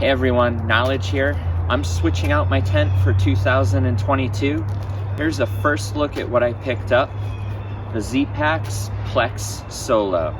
Hey everyone, Knowledge here. I'm switching out my tent for 2022. Here's a first look at what I picked up, the Zpacks Plex Solo.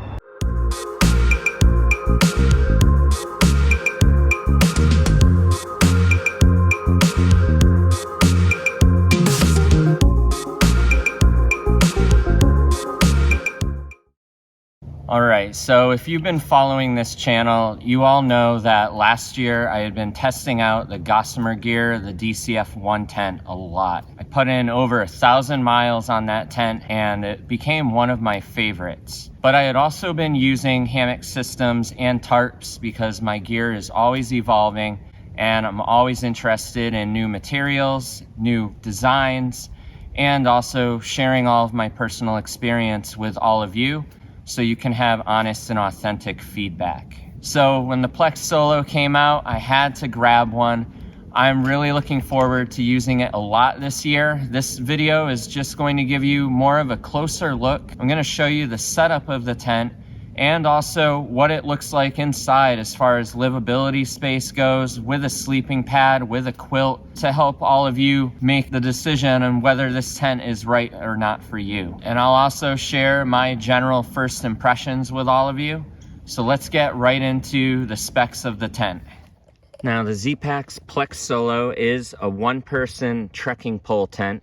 Alright, so if you've been following this channel, you all know that last year I had been testing out the Gossamer Gear, the DCF-1 tent a lot. I put in over 1,000 miles on that tent and it became one of my favorites. But I had also been using hammock systems and tarps because my gear is always evolving and I'm always interested in new materials, new designs, and also sharing all of my personal experience with all of you, so you can have honest and authentic feedback. So when the Plex Solo came out, I had to grab one. I'm really looking forward to using it a lot this year. This video is just going to give you more of a closer look. I'm gonna show you the setup of the tent and also what it looks like inside as far as livability space goes, with a sleeping pad, with a quilt, to help all of you make the decision on whether this tent is right or not for you. And I'll also share my general first impressions with all of you. So let's get right into the specs of the tent. Now the Zpacks Plex Solo is a one-person trekking pole tent.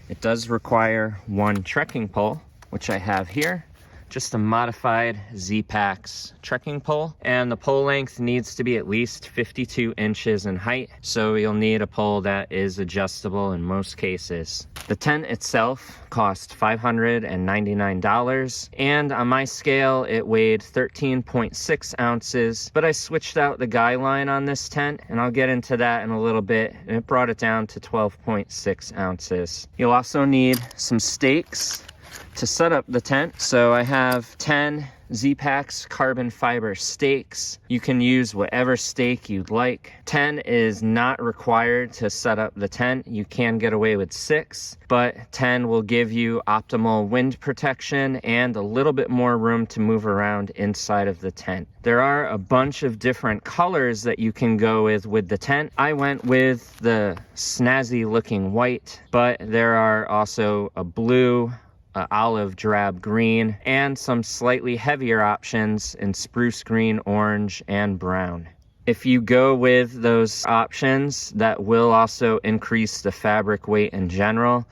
It does require one trekking pole, which I have here. Just a modified Zpacks trekking pole, and the pole length needs to be at least 52 inches in height, so you'll need a pole that is adjustable in most cases. The tent itself cost $599, and on my scale it weighed 13.6 ounces, but I switched out the guy line on this tent, and I'll get into that in a little bit, and it brought it down to 12.6 ounces. You'll also need some stakes to set up the tent. So I have 10 Zpacks carbon fiber stakes. You can use whatever stake you'd like. 10 is not required to set up the tent. You can get away with 6, but 10 will give you optimal wind protection and a little bit more room to move around inside of the tent. There are a bunch of different colors that you can go with the tent. I went with the snazzy looking white, but there are also a blue, olive drab green, and some slightly heavier options in spruce green, orange, and brown. If you go with those options, that will also increase the fabric weight in general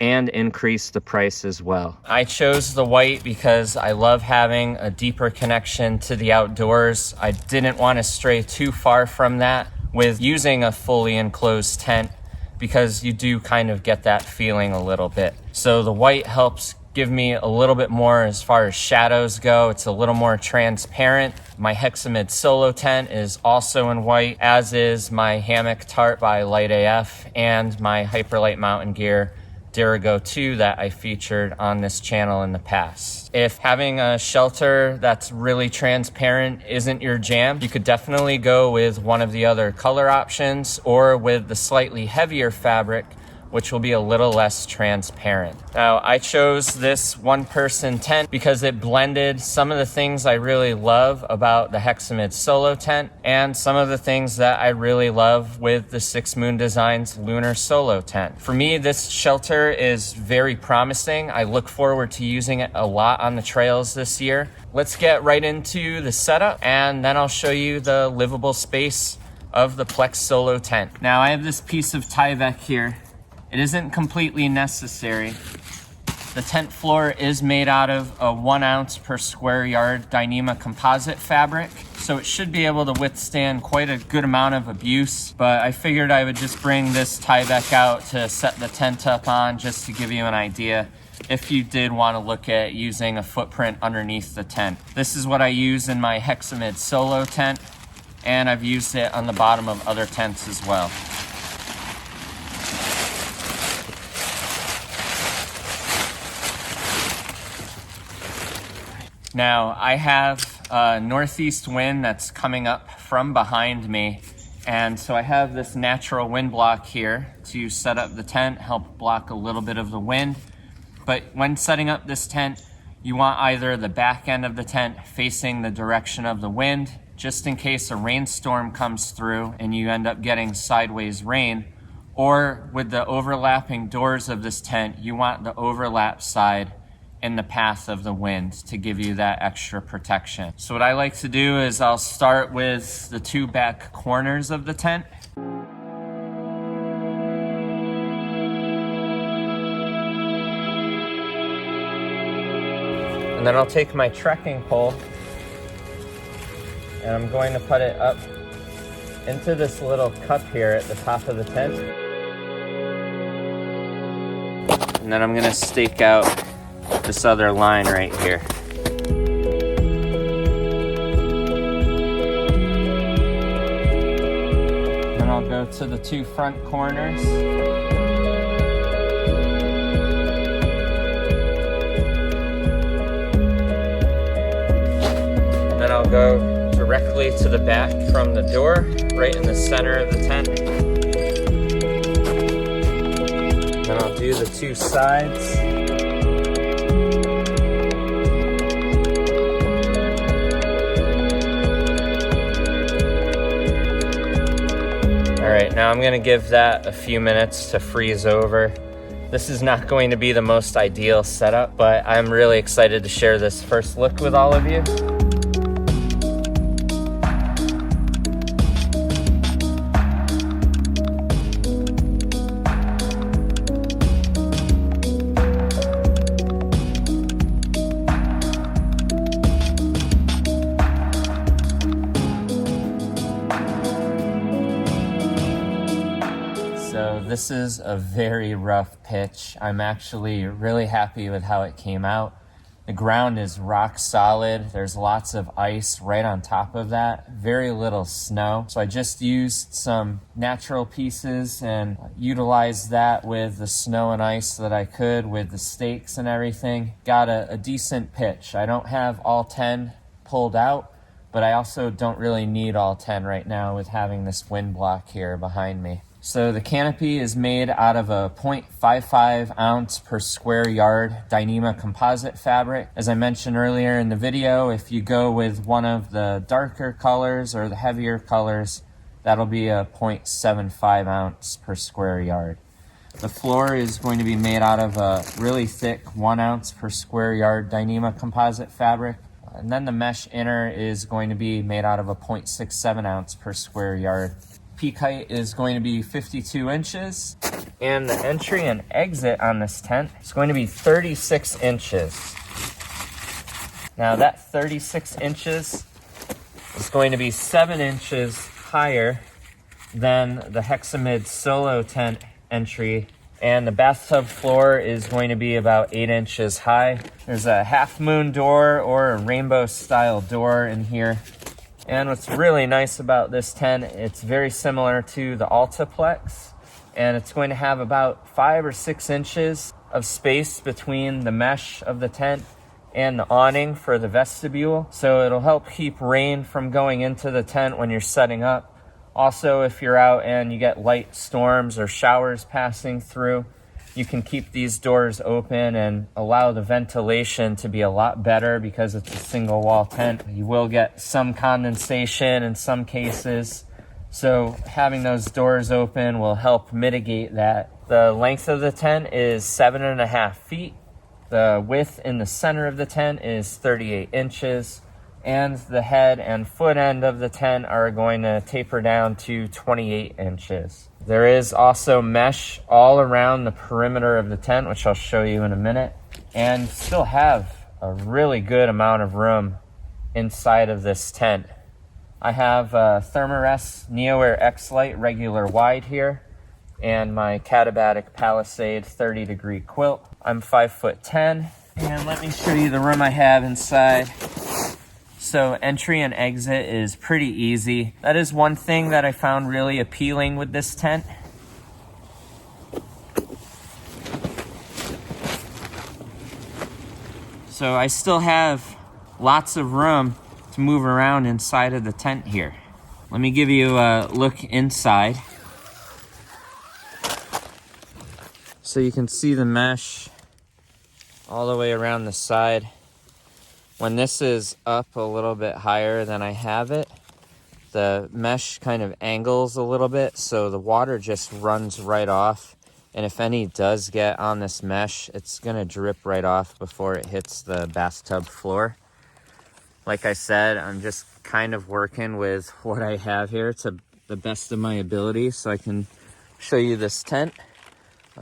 and increase the price as well. I chose the white because I love having a deeper connection to the outdoors. I didn't want to stray too far from that with using a fully enclosed tent, because you do kind of get that feeling a little bit. So the white helps give me a little bit more as far as shadows go. It's a little more transparent. My Hexamid Solo tent is also in white, as is my hammock tarp by Light AF and my Hyperlight mountain gear Dirigo 2 that I featured on this channel in the past. If having a shelter that's really transparent isn't your jam, you could definitely go with one of the other color options or with the slightly heavier fabric, which will be a little less transparent. Now, I chose this one-person tent because it blended some of the things I really love about the Hexamid Solo tent and some of the things that I really love with the Six Moon Designs Lunar Solo tent. For me, this shelter is very promising. I look forward to using it a lot on the trails this year. Let's get right into the setup, and then I'll show you the livable space of the Plex Solo tent. Now, I have this piece of Tyvek here. It isn't completely necessary. The tent floor is made out of a 1 ounce per square yard Dyneema composite fabric, so it should be able to withstand quite a good amount of abuse, but I figured I would just bring this Tyvek out to set the tent up on, just to give you an idea if you did want to look at using a footprint underneath the tent. This is what I use in my Hexamid Solo tent, and I've used it on the bottom of other tents as well. Now, I have a northeast wind that's coming up from behind me, and so I have this natural wind block here to set up the tent, help block a little bit of the wind. But when setting up this tent, you want either the back end of the tent facing the direction of the wind just in case a rainstorm comes through and you end up getting sideways rain. Or with the overlapping doors of this tent, you want the overlap side in the path of the wind to give you that extra protection. So what I like to do is I'll start with the two back corners of the tent. And then I'll take my trekking pole and I'm going to put it up into this little cup here at the top of the tent. And then I'm gonna stake out this other line right here. Then I'll go to the two front corners. Then I'll go directly to the back from the door, right in the center of the tent. Then I'll do the two sides. All right, now I'm gonna give that a few minutes to freeze over. This is not going to be the most ideal setup, but I'm really excited to share this first look with all of you. So this is a very rough pitch. I'm actually really happy with how it came out. The ground is rock solid. There's lots of ice right on top of that. Very little snow. So I just used some natural pieces and utilized that with the snow and ice that I could with the stakes and everything. Got a decent pitch. I don't have all 10 pulled out, but I also don't really need all 10 right now with having this wind block here behind me. So the canopy is made out of a 0.55 ounce per square yard Dyneema composite fabric. As I mentioned earlier in the video, if you go with one of the darker colors or the heavier colors, that'll be a 0.75 ounce per square yard. The floor is going to be made out of a really thick 1 ounce per square yard Dyneema composite fabric. And then the mesh inner is going to be made out of a 0.67 ounce per square yard. Peak height is going to be 52 inches, and the entry and exit on this tent is going to be 36 inches. Now that 36 inches is going to be 7 inches higher than the Hexamid Solo tent entry, and the bathtub floor is going to be about 8 inches high. There's a half moon door or a rainbow style door in here. And what's really nice about this tent, it's very similar to the Zpacks, and it's going to have about 5 or 6 inches of space between the mesh of the tent and the awning for the vestibule. So it'll help keep rain from going into the tent when you're setting up. Also, if you're out and you get light storms or showers passing through, you can keep these doors open and allow the ventilation to be a lot better because it's a single wall tent. You will get some condensation in some cases, so having those doors open will help mitigate that. The length of the tent is 7.5 feet. The width in the center of the tent is 38 inches, and the head and foot end of the tent are going to taper down to 28 inches. There is also mesh all around the perimeter of the tent, which I'll show you in a minute, and still have a really good amount of room inside of this tent. I have a Thermarest NeoAir X-Lite regular wide here, and my Katabatic Palisade 30-degree quilt. I'm 5'10", and let me show you the room I have inside. So entry and exit is pretty easy. That is one thing that I found really appealing with this tent. So I still have lots of room to move around inside of the tent here. Let me give you a look inside. So you can see the mesh all the way around the side. When this is up a little bit higher than I have it, the mesh kind of angles a little bit, so the water just runs right off. And if any does get on this mesh, it's gonna drip right off before it hits the bathtub floor. Like I said, I'm just kind of working with what I have here to the best of my ability so I can show you this tent.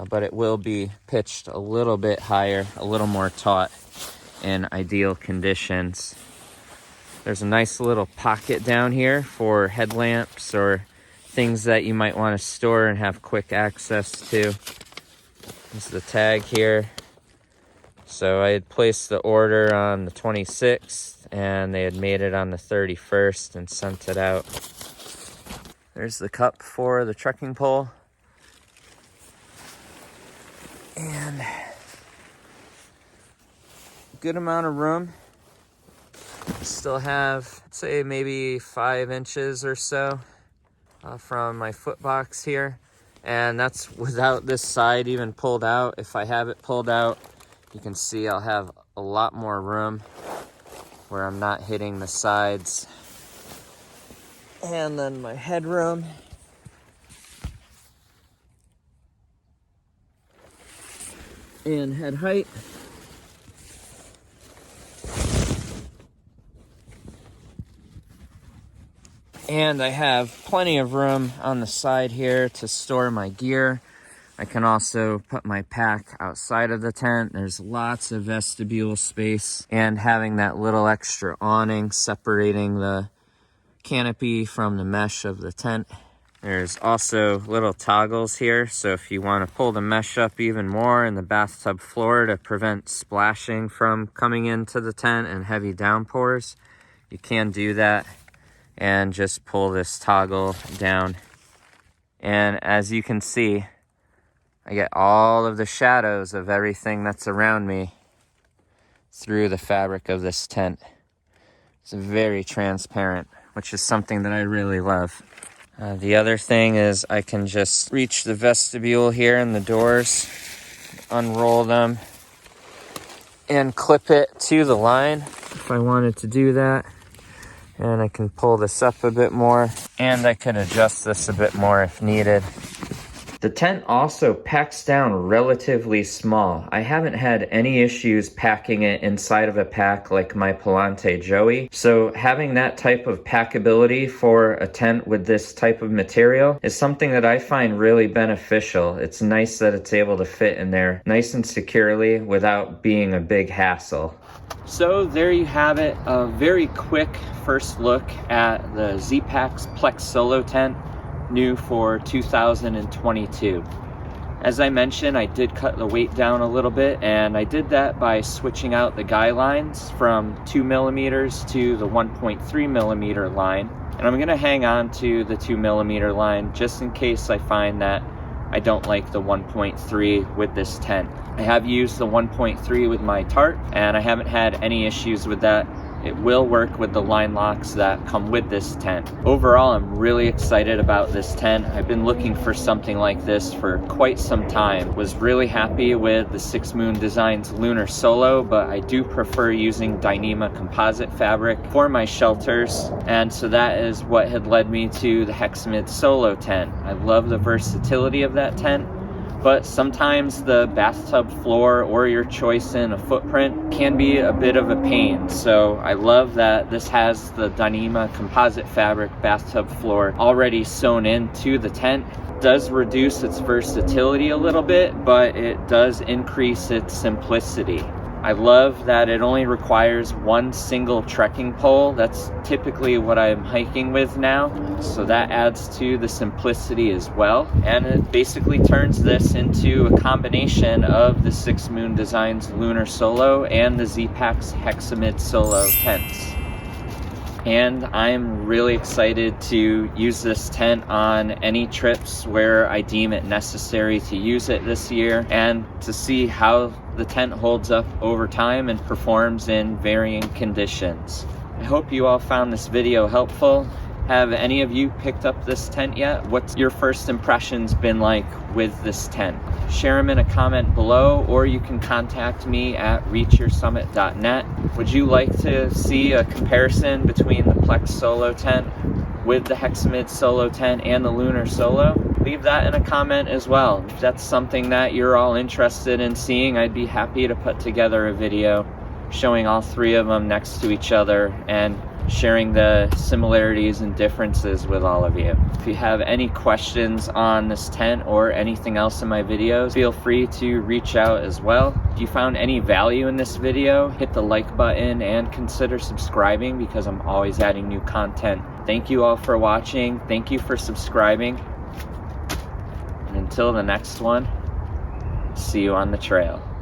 But it will be pitched a little bit higher, a little more taut in ideal conditions. There's a nice little pocket down here for headlamps or things that you might want to store and have quick access to. This is the tag here. So I had placed the order on the 26th and they had made it on the 31st and sent it out. There's the cup for the trekking pole. And good amount of room. Still have, say, maybe 5 inches or so from my foot box here. And that's without this side even pulled out. If I have it pulled out, you can see I'll have a lot more room where I'm not hitting the sides. And then my headroom. And head height. And I have plenty of room on the side here to store my gear. I can also put my pack outside of the tent. There's lots of vestibule space, and having that little extra awning separating the canopy from the mesh of the tent. There's also little toggles here, so if you want to pull the mesh up even more in the bathtub floor to prevent splashing from coming into the tent and heavy downpours, you can do that and just pull this toggle down. And as you can see, I get all of the shadows of everything that's around me through the fabric of this tent. It's very transparent, which is something that I really love. The other thing is I can just reach the vestibule here and the doors, unroll them, and clip it to the line if I wanted to do that. And I can pull this up a bit more, and I could adjust this a bit more if needed. The tent also packs down relatively small. I haven't had any issues packing it inside of a pack like my Palante Joey. So having that type of packability for a tent with this type of material is something that I find really beneficial. It's nice that it's able to fit in there nice and securely without being a big hassle. So there you have it, a very quick first look at the Zpacks Plex Solo tent, new for 2022. As I mentioned, I did cut the weight down a little bit, and I did that by switching out the guy lines from 2mm to the 1.3mm line. And I'm gonna hang on to the 2mm line just in case I find that I don't like the 1.3 with this tent. I have used the 1.3 with my tarp, and I haven't had any issues with that. It will work with the line locks that come with this tent. Overall, I'm really excited about this tent. I've been looking for something like this for quite some time. Was really happy with the Six Moon Designs Lunar Solo, but I do prefer using Dyneema composite fabric for my shelters. And so that is what had led me to the Hexamid Solo tent. I love the versatility of that tent, but sometimes the bathtub floor or your choice in a footprint can be a bit of a pain. So I love that this has the Dyneema composite fabric bathtub floor already sewn into the tent. It does reduce its versatility a little bit, but it does increase its simplicity. I love that it only requires one single trekking pole. That's typically what I'm hiking with now, so that adds to the simplicity as well. And it basically turns this into a combination of the Six Moon Designs Lunar Solo and the Zpacks Hexamid Solo tents. And I'm really excited to use this tent on any trips where I deem it necessary to use it this year, and to see how the tent holds up over time and performs in varying conditions. I hope you all found this video helpful. Have any of you picked up this tent yet? What's your first impressions been like with this tent? Share them in a comment below, or you can contact me at reachyoursummit.net. Would you like to see a comparison between the Plex Solo tent with the Hexamid Solo tent and the Lunar Solo, leave that in a comment as well. If that's something that you're all interested in seeing, I'd be happy to put together a video showing all three of them next to each other and sharing the similarities and differences with all of you. If you have any questions on this tent or anything else in my videos, feel free to reach out as well. If you found any value in this video, hit the like button and consider subscribing because I'm always adding new content. Thank you all for watching. Thank you for subscribing. And until the next one, see you on the trail.